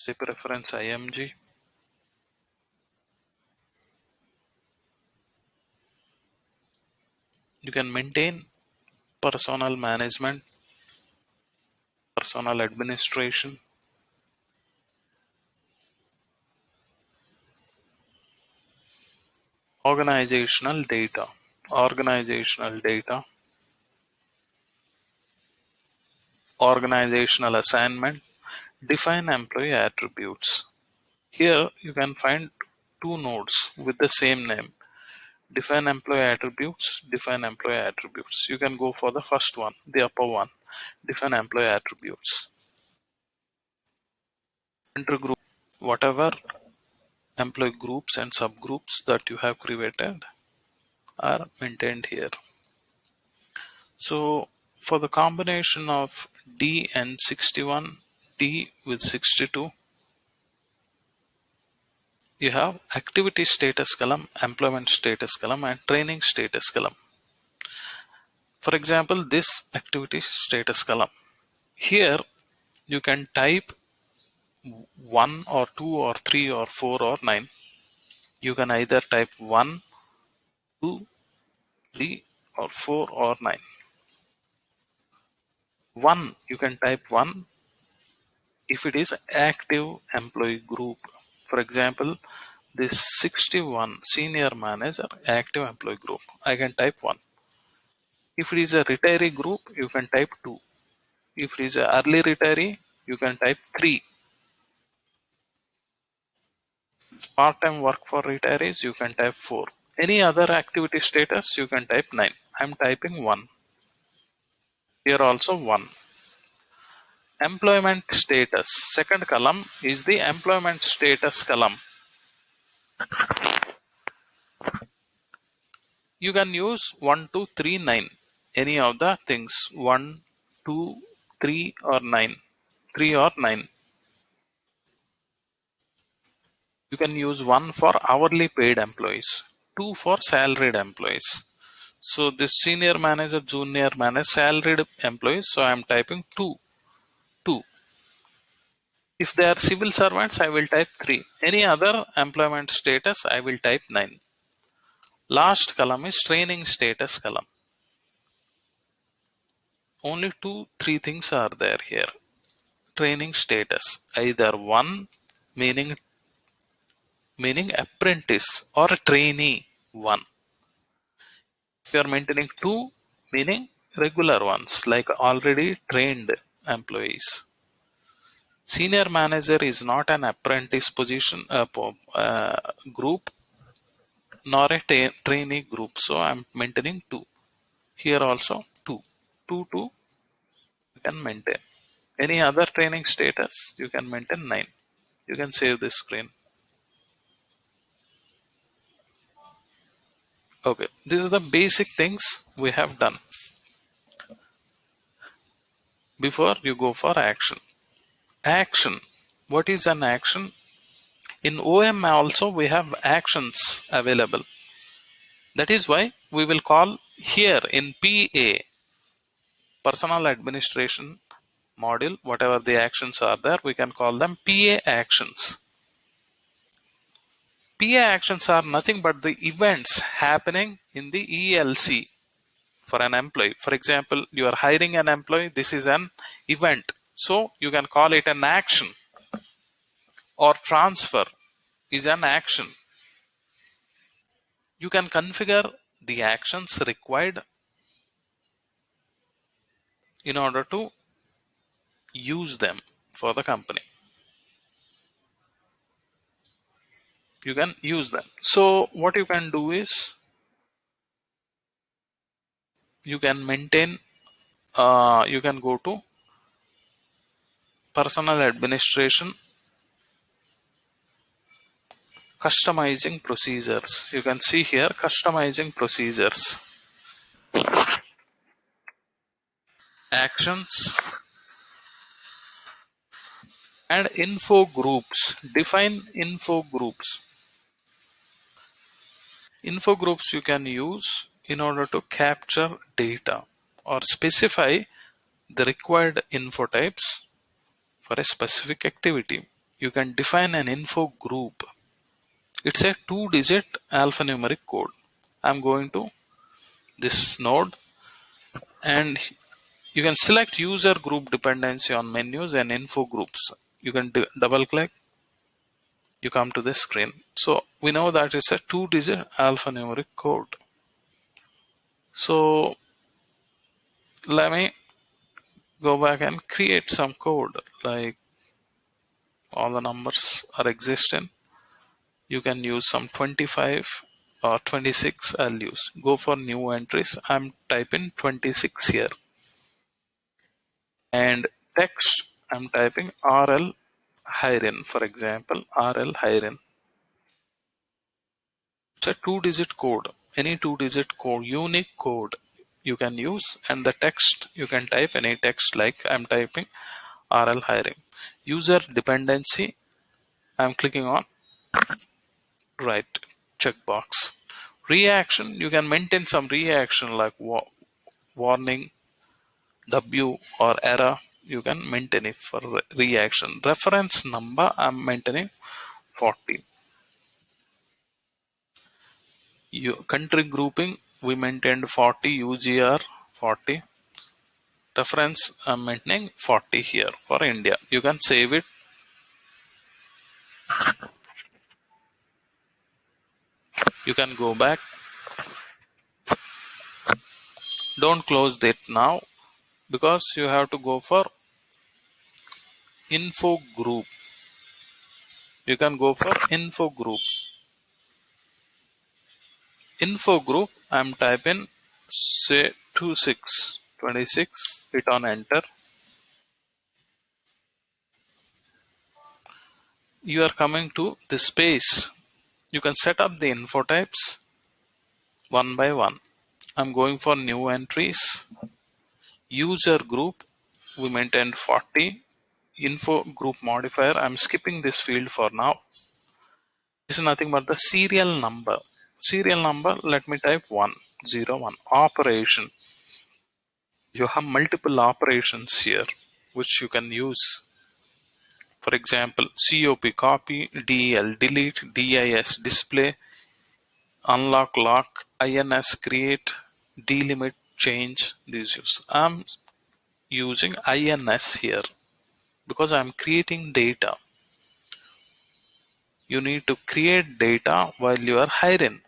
zip reference img. You can maintain personnel management, personnel administration, organizational data, organizational assignment, define employee attributes. Here you can find two nodes with the same name. Define employee attributes, define employee attributes. You can go for the first one, the upper one, define employee attributes. Enter group, whatever employee groups and subgroups that you have created are maintained here. So for the combination of D and 61, D with 62, you have activity status column, employment status column, and training status column. For example, this activity status column. Here you can type 1 or 2 or 3 or 4 or 9. You can either type 1, 2, 3 or 4 or 9. 1, you can type 1 if it is active employee group. For example, this 61 senior manager active employee group, I can type 1. If it is a retiree group, you can type 2. If it is a early retiree, you can type 3. Part-time work for retirees, you can type 4. Any other activity status, you can type 9. I'm typing 1. Here also 1. Employment status. Second column is the employment status column. You can use 1, 2, 3, 9. Any of the things. 1, 2, 3 or 9. 3 or 9. You can use 1 for hourly paid employees. 2 for salaried employees. So this senior manager, junior manager, salaried employees. So I am typing 2. 2. If they are civil servants, I will type 3. Any other employment status, I will type 9. Last column is training status column. Only 2, 3 things are there here. Training status, either 1 meaning apprentice or trainee 1. If you are maintaining 2 meaning regular ones like already trained employees. Senior manager is not an apprentice position group nor a trainee group, so I'm maintaining 2. Here also 2. 2, 2 you can maintain. Any other training status you can maintain 9. You can save this screen. Okay, these are the basic things we have done. Before you go for action. Action. What is an action? In OM also we have actions available. That is why we will call here in PA, personal administration module, whatever the actions are there, we can call them PA actions. PA actions are nothing but the events happening in the ELC for an employee. For example, you are hiring an employee, this is an event. So you can call it an action, or transfer is an action. You can configure the actions required in order to use them for the company. You can use them. So what you can do is you can maintain, you can go to personal administration, customizing procedures. You can see here customizing procedures, actions, and info groups. Define info groups. Info groups you can use in order to capture data or specify the required info types for a specific activity. you can define an info group. It's a 2-digit alphanumeric code. I'm going to this node, and you can select user group dependency on menus and info groups. You can double click, you come to this screen. So we know that it's a 2-digit alphanumeric code. So let me go back and create some code, like all the numbers are existing. You can use some 25 or 26. I'll use, go for new entries. I'm typing 26 here, and text I'm typing RL Hiren, for example, RL Hiren. It's a 2-digit code. Any 2-digit code, unique code you can use, and the text you can type any text, like I'm typing RL Hiring. User dependency, I'm clicking on right checkbox. Reaction, you can maintain some reaction like warning, W or error. You can maintain it for reaction. Reference number, I'm maintaining 40. Country grouping, we maintained 40, UGR 40. Reference, I'm maintaining 40 here for India. You can save it. You can go back. Don't close that now, because you have to go for info group. You can go for info group. Info group, I'm typing say 26, hit on enter. You are coming to this space. You can set up the info types one by one. I'm going for new entries. User group, we maintained 40. Info group modifier, I'm skipping this field for now. This is nothing but the serial number. Serial number, let me type 101. Operation, you have multiple operations here which you can use. For example, COP copy, DEL delete, DIS display, unlock lock, INS create, delimit change. These use. I'm using INS here because I'm creating data. You need to create data while you are hiring.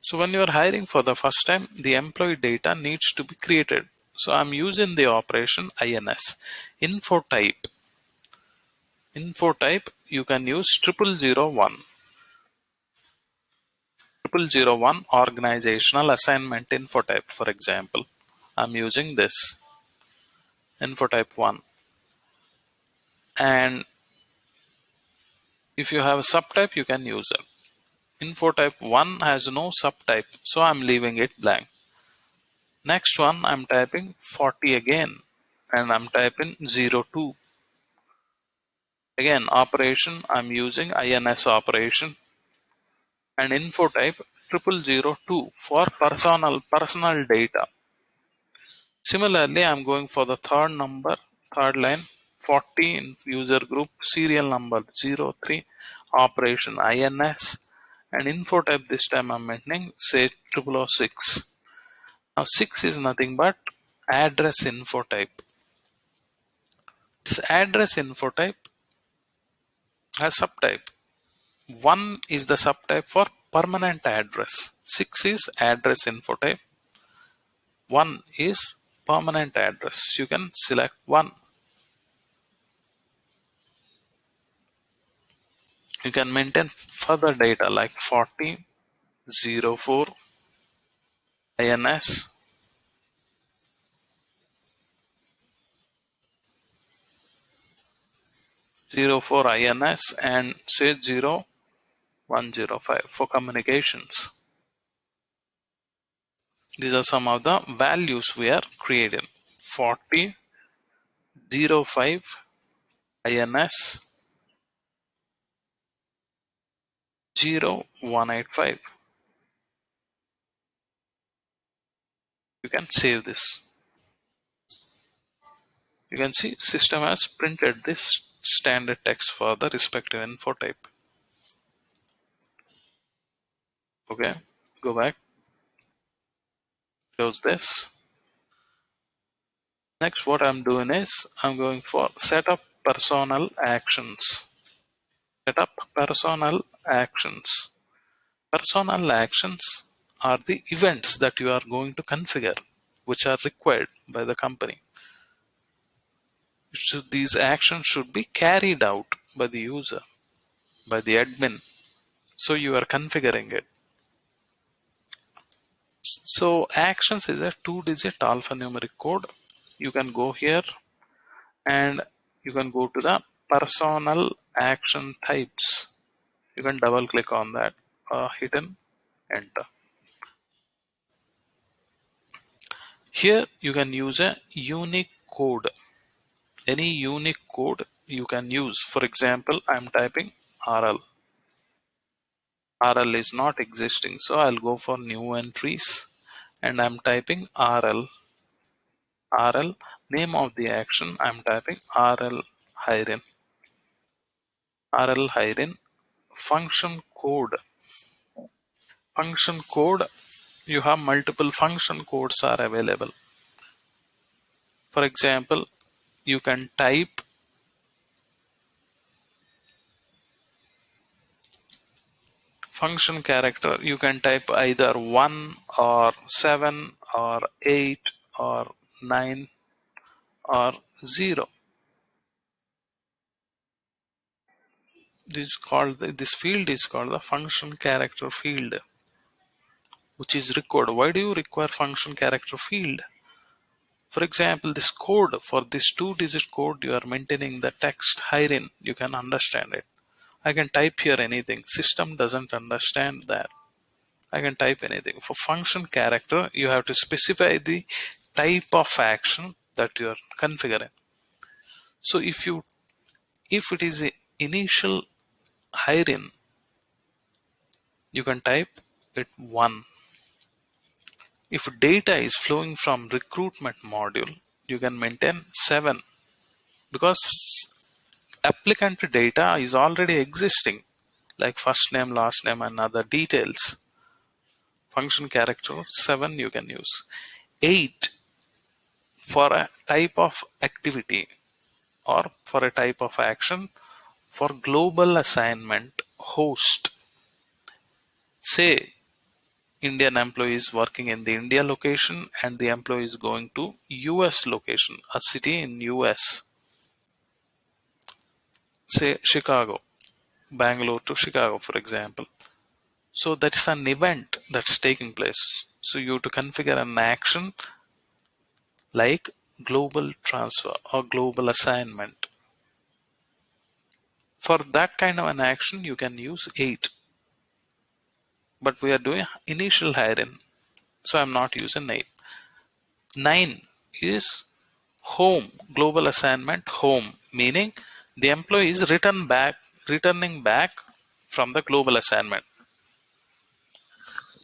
So when you are hiring for the first time, the employee data needs to be created. So I'm using the operation INS. Info type. Info type, you can use 0001. 0001 organizational assignment info type, for example. I'm using this info type 1. And if you have a subtype, you can use it. Info type 1 has no subtype, so I'm leaving it blank. Next one, I'm typing 40 again, and I'm typing 02. Again, operation, I'm using INS operation, and info type 0002 for personal data. Similarly, I'm going for the third number, third line, 40 in user group, serial number 03, operation INS, and info type this time I'm maintaining, say 0006. Now 6 is nothing but address info type. This address info type has subtype. 1 is the subtype for permanent address. 6 is address info type. 1 is permanent address. You can select 1. You can maintain further data like 40, 04, INS, 04 INS, and say 0105 for communications. These are some of the values we are creating. 40, 05, INS, 0185. You can save this. You can see system has printed this standard text for the respective info type. Okay, go back, close this. Next, what I'm doing is I'm going for set up personal actions. Set up personal actions. Personal actions are the events that you are going to configure, which are required by the company. So these actions should be carried out by the user, by the admin. So you are configuring it. So actions is a 2-digit alphanumeric code. You can go here and you can go to the personal action types. You can double click on that, hit and enter. Here you can use a unique code. Any unique code you can use. For example, I'm typing RL. RL is not existing, so I'll go for new entries and I'm typing RL. RL, name of the action, I'm typing RL Hirin. RL Hirin, function code. Function code, you have multiple function codes are available. For example, you can type function character, you can type either 1 or 7 or 8 or 9 or 0. This field is called the function character field, which is required. Why do you require function character field? For example, this code, for this 2-digit code, you are maintaining the text Hirin, you can understand it. I can type here anything. System doesn't understand that. I can type anything. For function character, you have to specify the type of action that you are configuring. So if it is a initial Hirin, you can type it 1. If data is flowing from recruitment module, you can maintain 7 because applicant data is already existing, like first name, last name, and other details. Function character 7 you can use. 8 for a type of activity or for a type of action. For global assignment host, say Indian employee is working in the India location and the employee is going to US location, a city in US, say Chicago, Bangalore to Chicago, for example. So that's an event that's taking place. So you have to configure an action like global transfer or global assignment. For that kind of an action, you can use 8. But we are doing initial hiring, so I'm not using 8. 9 is home, global assignment home, meaning the employee is returning back from the global assignment.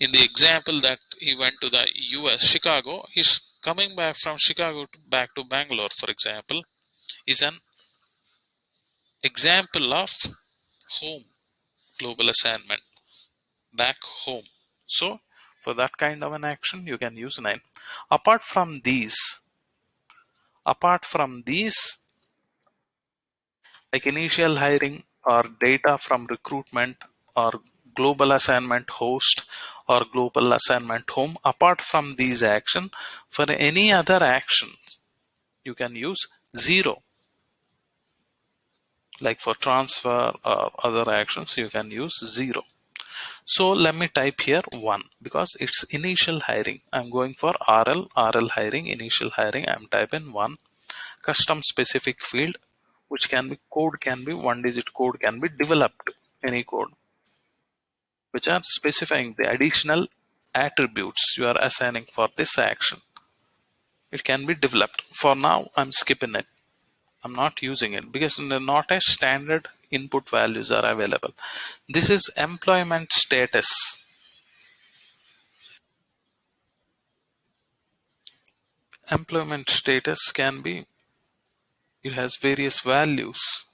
In the example that he went to the US, Chicago, he's coming back from Chicago back to Bangalore, for example, is an example of home, global assignment, back home. So for that kind of an action, you can use 9. Apart from these, like initial hiring or data from recruitment or global assignment host or global assignment home, apart from these action, for any other actions, you can use 0. Like for transfer or other actions, you can use 0. So let me type here 1 because it's initial hiring. I'm going for RL hiring, initial hiring. I'm typing 1. Custom specific field, which can be code, can be 1-digit code, can be developed, any code, which are specifying the additional attributes you are assigning for this action. It can be developed. For now, I'm skipping it. I'm not using it because not a standard input values are available. This is employment status. Employment status can be It has various values,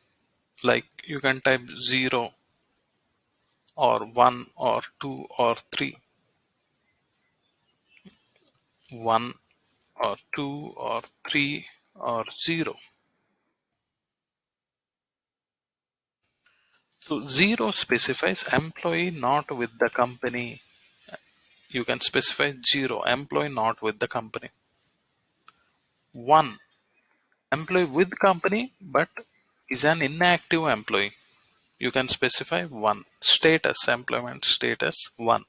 like you can type 0 or 1 or 2 or 3, 1 or 2 or 3 or 0. So 0 specifies employee not with the company. You can specify 0 employee not with the company. 1 employee with company but is an inactive employee. You can specify 1 status, employment status 1,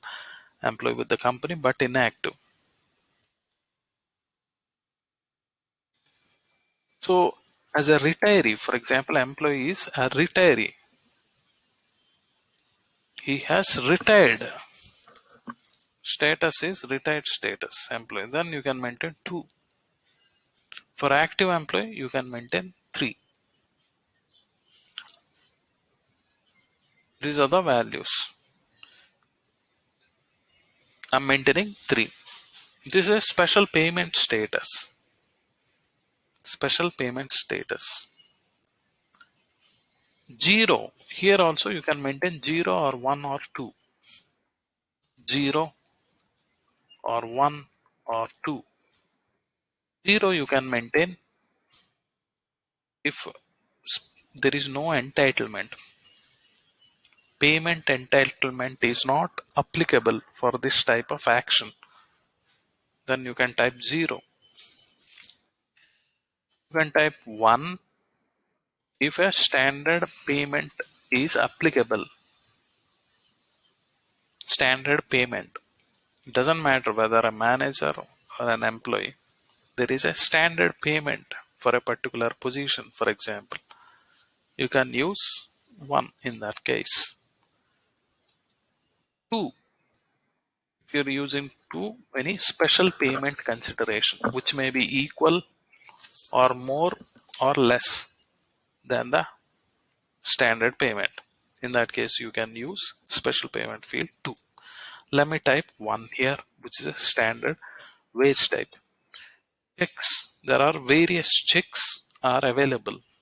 employee with the company but inactive. So as a retiree, for example, employee is a retiree, he has retired, status is retired status employee, then you can maintain 2. For active employee you can maintain 3. These are the values. I'm maintaining 3. This is special payment status. Special payment status. 0. Here also you can maintain 0 or 1 or 2. 0 or 1 or 2. 0 you can maintain if there is no entitlement. Payment entitlement is not applicable for this type of action. Then you can type 0. You can type 1 if a standard payment is applicable. Standard payment. Doesn't matter whether a manager or an employee. There is a standard payment for a particular position, for example. You can use 1 in that case. 2. If you're using 2, any special payment consideration, which may be equal or more or less than the standard payment. In that case, you can use special payment field 2. Let me type 1 here, which is a standard wage type. Checks. There are various checks are available.